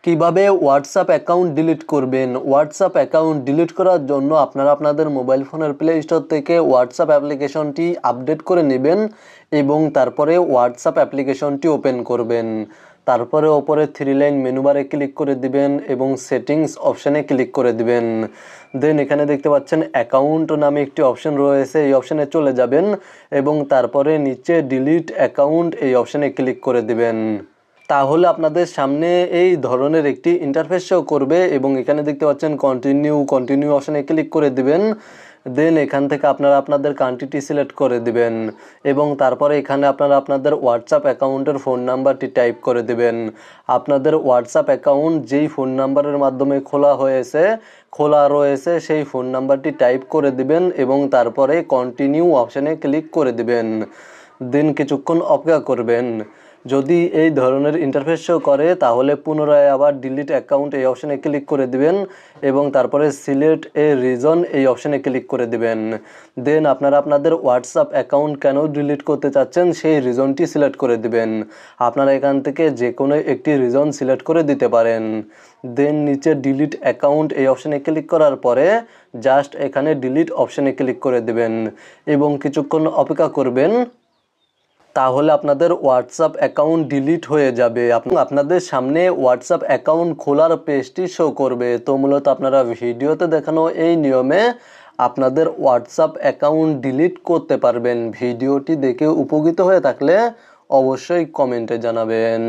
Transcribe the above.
কিভাবে WhatsApp account delete করবেন। WhatsApp account delete করার জন্য আপনারা আপনাদের মোবাইল ফোনের প্লে স্টোর থেকে হোয়াটসঅ্যাপ অ্যাপ্লিকেশনটি আপডেট করে নেবেন এবং তারপরে হোয়াটসঅ্যাপ অ্যাপ্লিকেশনটি ওপেন করবেন। তারপরে ওপরে 3 লাইন মেনু বারে ক্লিক করে দিবেন এবং সেটিংস অপশানে ক্লিক করে দিবেন। দেন এখানে দেখতে পাচ্ছেন অ্যাকাউন্ট নামে একটি অপশন রয়েছে, এই অপশানে চলে যাবেন এবং তারপরে নিচে ডিলিট অ্যাকাউন্ট এই অপশানে ক্লিক করে দিবেন। তাহলে আপনাদের সামনে এই ধরনের একটি ইন্টারফেস শো করবে এবং এখানে দেখতে পাচ্ছেন কন্টিনিউ অপশানে ক্লিক করে দিবেন। দেন এখান থেকে আপনারা আপনাদের কান্ট্রিটি সিলেক্ট করে দিবেন এবং তারপরে এখানে আপনারা আপনাদের হোয়াটসঅ্যাপ অ্যাকাউন্টের ফোন নাম্বারটি টাইপ করে দিবেন। আপনাদের হোয়াটসঅ্যাপ অ্যাকাউন্ট যেই ফোন নাম্বারের মাধ্যমে খোলা রয়েছে সেই ফোন নাম্বারটি টাইপ করে দিবেন এবং তারপরে কন্টিনিউ অপশানে ক্লিক করে দিবেন। দেন কিছুক্ষণ অপেক্ষা করবেন। যদি এই ধরনের ইন্টারফেস শো করে তাহলে পুনরায় আবার ডিলিট অ্যাকাউন্ট এই অপশানে ক্লিক করে দিবেন এবং তারপরে সিলেক্ট এ রিজন এই অপশানে ক্লিক করে দিবেন। দেন আপনারা আপনাদের হোয়াটসঅ্যাপ অ্যাকাউন্ট কেন ডিলিট করতে চাচ্ছেন সেই রিজনটি সিলেক্ট করে দিবেন। আপনারা এখান থেকে যে কোনো একটি রিজন সিলেক্ট করে দিতে পারেন। দেন নিচে ডিলিট অ্যাকাউন্ট এই অপশানে ক্লিক করার পরে জাস্ট এখানে ডিলিট অপশানে ক্লিক করে দিবেন এবং কিছুক্ষণ অপেক্ষা করবেন। তাহলে আপনাদের হোয়াটসঅ্যাপ অ্যাকাউন্ট ডিলিট হয়ে যাবে। আপনাদের সামনে হোয়াটসঅ্যাপ অ্যাকাউন্ট খোলার পেজটি শো করবে। তো মূলত আপনারা ভিডিওতে দেখানো এই নিয়মে আপনাদের হোয়াটসঅ্যাপ অ্যাকাউন্ট ডিলিট করতে পারবেন। ভিডিওটি দেখে উপকৃত হয়ে থাকলে অবশ্যই কমেন্টে জানাবেন।